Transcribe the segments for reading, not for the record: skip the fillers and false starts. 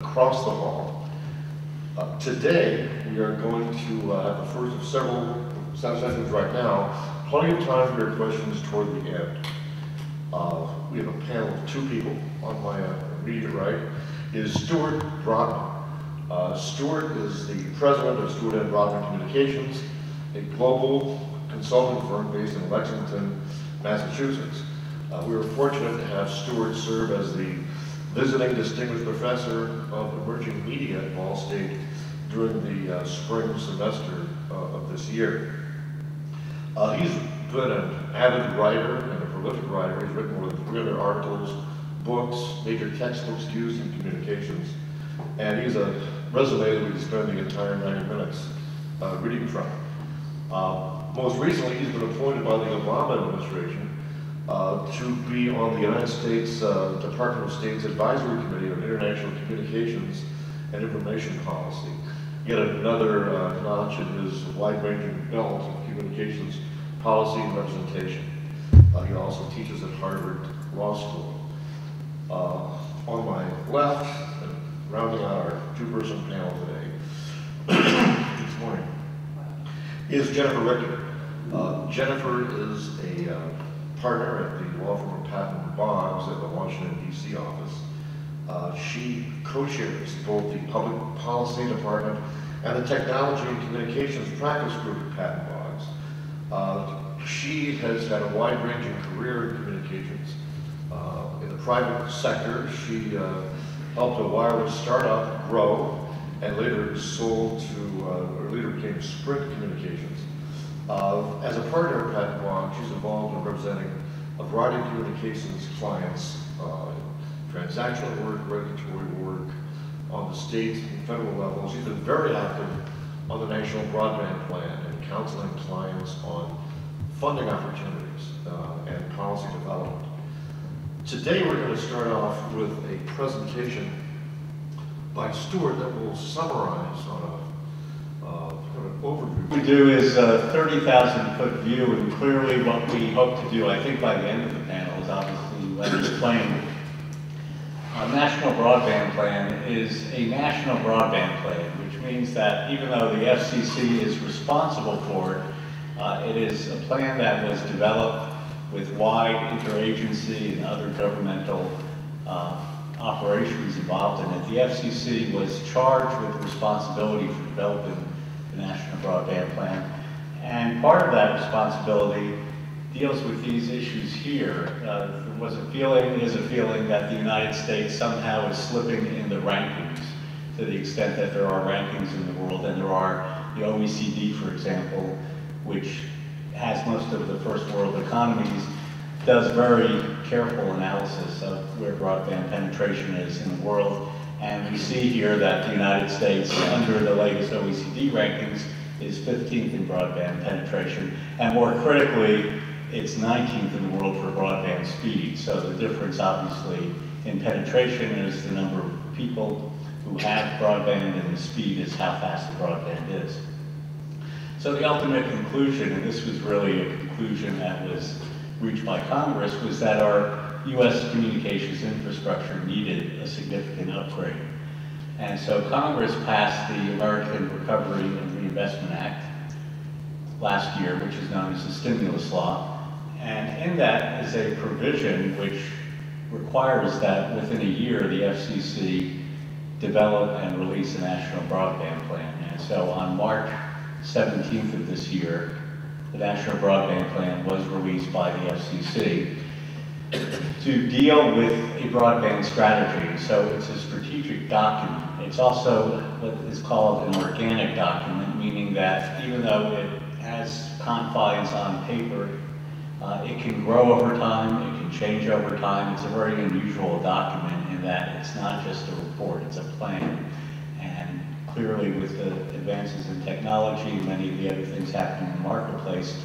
across the hall. Today, we are going to have the first of several sessions right now. Plenty of time for your questions toward the end. We have a panel of two people. On my immediate right is Stuart Brotman. Stuart is the president of Stuart and Brotman Communications, a global consulting firm based in Lexington, Massachusetts. We were fortunate to have Stuart serve as the visiting distinguished professor of emerging media at Ball State during the spring semester of this year. He's been an avid writer and a prolific writer. He's written more than 300 articles, books, major textbooks used in communications, and he's a resume that we could spend the entire 90 minutes reading from. Most recently, he's been appointed by the Obama administration to be on the United States Department of State's Advisory Committee on International Communications and Information Policy. Yet another notch in his wide-ranging belt of communications policy and representation. He also teaches at Harvard Law School. On my left, and rounding out our two-person panel today, this morning, is Jennifer Richter. Jennifer is a partner at the law firm of Patton Boggs at the Washington, D.C. office. She co-chairs both the Public Policy Department and the Technology and Communications Practice Group at Patton Boggs. She has had a wide-ranging career in communications. In the private sector, she helped a wireless startup grow and later sold to, or later became Sprint Communications. As a partner at Patton Boggs, she's involved in representing a variety of communications clients, transactional work, regulatory work on the state and federal level. She's been very active on the National Broadband Plan and counseling clients on funding opportunities and policy development. Today we're going to start off with a presentation by Stuart that will summarize on an overview. What we do is a 30,000-foot view, and clearly what we hope to do, I think by the end of the panel, is obviously let us explain. Our National Broadband Plan is a national broadband plan, which means that even though the FCC is responsible for it, it is a plan that was developed with wide interagency and other governmental operations involved in it. The FCC was charged with the responsibility for developing the National Broadband Plan, and part of that responsibility deals with these issues here. There was a feeling, is a feeling that the United States somehow is slipping in the rankings to the extent that there are rankings in the world, and there are the OECD, for example, which has most of the first world economies, does very careful analysis of where broadband penetration is in the world. And we see here that the United States, under the latest OECD rankings, is 15th in broadband penetration. And more critically, it's 19th in the world for broadband speed. So the difference, obviously, in penetration is the number of people who have broadband, and the speed is how fast the broadband is. So the ultimate conclusion, and this was really a conclusion that was reached by Congress, was that our U.S. communications infrastructure needed a significant upgrade. And so Congress passed the American Recovery and Reinvestment Act last year, which is known as the stimulus law. And in that is a provision which requires that within a year the FCC develop and release a national broadband plan. And so on March 17th of this year, the National Broadband Plan was released by the FCC to deal with a broadband strategy. So it's a strategic document. It's also what is called an organic document, meaning that even though it has confines on paper, it can grow over time, it can change over time. It's a very unusual document in that it's not just a report, it's a plan. And clearly with the advances in technology and many of the other things happening in the marketplace,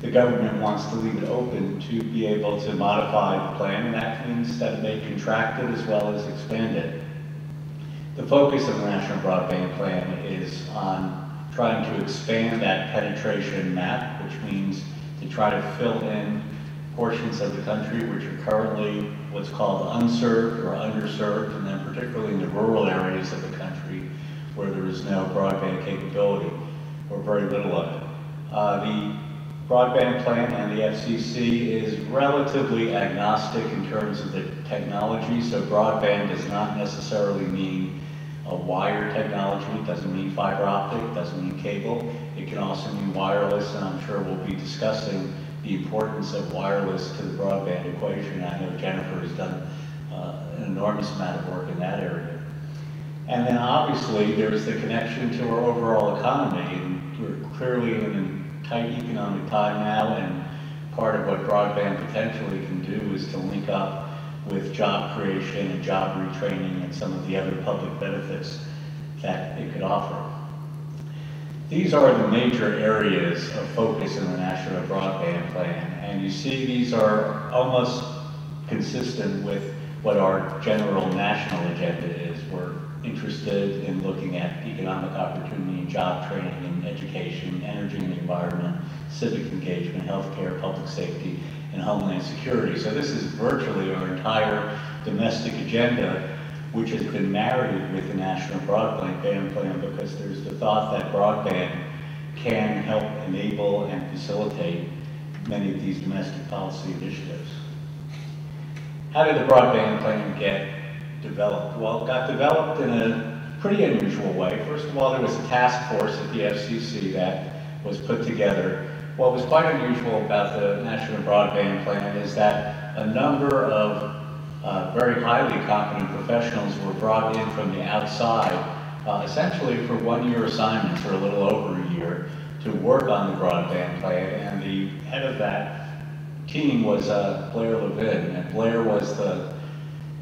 the government wants to leave it open to be able to modify the plan, and that means that it may contract it as well as expand it. The focus of the National Broadband Plan is on trying to expand that penetration map, which means to try to fill in portions of the country which are currently what's called unserved or underserved, and then particularly in the rural areas of the country where there is no broadband capability, or very little of it. The broadband plan and the FCC is relatively agnostic in terms of the technology, so broadband does not necessarily mean a wire technology, it doesn't mean fiber optic, it doesn't mean cable. It can also mean wireless, and I'm sure we'll be discussing the importance of wireless to the broadband equation. I know Jennifer has done an enormous amount of work in that area. And then obviously there's the connection to our overall economy, and we're clearly in a tight economic time now, and part of what broadband potentially can do is to link up with job creation and job retraining and some of the other public benefits that it could offer. These are the major areas of focus in the National Broadband Plan, and you see these are almost consistent with what our general national agenda is. We're interested in looking at economic opportunity and job training and education, energy and the environment, civic engagement, healthcare, public safety, and homeland security. So this is virtually our entire domestic agenda, which has been married with the National Broadband Plan because there's the thought that broadband can help enable and facilitate many of these domestic policy initiatives. How did the broadband plan get developed? Well, it got developed in a pretty unusual way. First of all, there was a task force at the FCC that was put together. What was quite unusual about the National Broadband Plan is that a number of very highly competent professionals were brought in from the outside, essentially for one-year assignments or a little over a year to work on the broadband plan. And the head of that team was Blair Levin, and Blair was the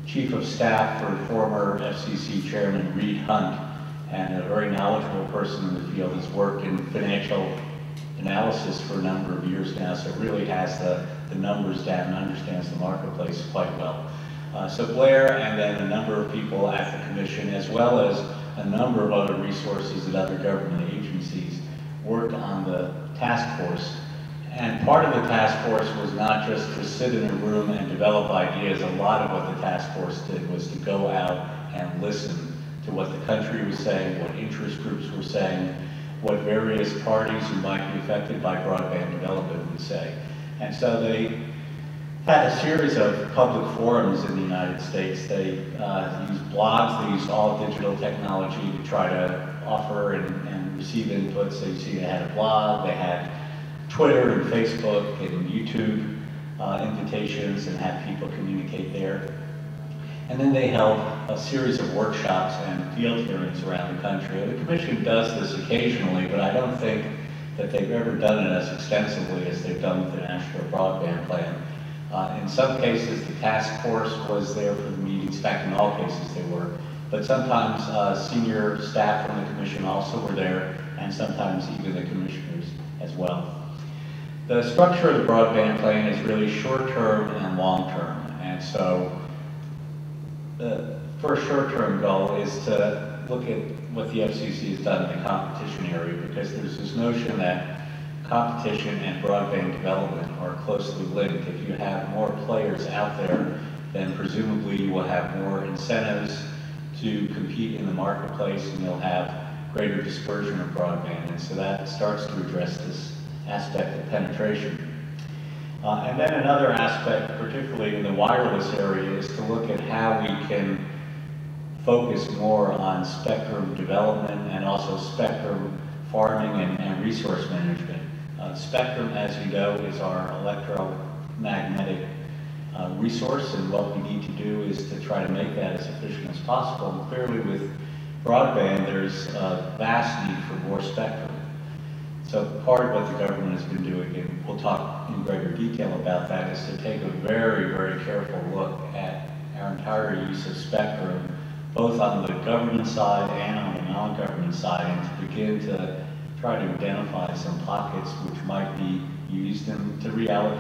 chief of staff for former FCC chairman Reed Hunt, and a very knowledgeable person in the field, has worked in financial analysis for a number of years now, so really has the numbers down and understands the marketplace quite well. So Blair and then a number of people at the commission, as well as a number of other resources at other government agencies, worked on the task force. And part of the task force was not just to sit in a room and develop ideas. A lot of what the task force did was to go out and listen to what the country was saying, what interest groups were saying, what various parties who might be affected by broadband development would say. And so they had a series of public forums in the United States. They used blogs, they used all digital technology to try to offer and receive inputs. So you see they had a blog, they had Twitter and Facebook and YouTube invitations and had people communicate there. And then they held a series of workshops and field hearings around the country. The Commission does this occasionally, but I don't think that they've ever done it as extensively as they've done with the National Broadband Plan. In some cases, the task force was there for the meetings. In fact, in all cases they were. But sometimes senior staff from the Commission also were there, and sometimes even the commissioners as well. The structure of the broadband plan is really short-term and long-term. And so the first short-term goal is to look at what the FCC has done in the competition area, because there's this notion that competition and broadband development are closely linked. If you have more players out there, then presumably you will have more incentives to compete in the marketplace, and you'll have greater dispersion of broadband. And so that starts to address this aspect of penetration. And then another aspect, particularly in the wireless area, is to look at how we can focus more on spectrum development and also spectrum farming and resource management. Spectrum, as you know, is our electromagnetic resource, and what we need to do is to try to make that as efficient as possible. And clearly with broadband, there's a vast need for more spectrum. So part of what the government has been doing, and we'll talk in greater detail about that, is to take a very, very careful look at our entire use of spectrum, both on the government side and on the non-government side, and to begin to try to identify some pockets which might be used and to reallocate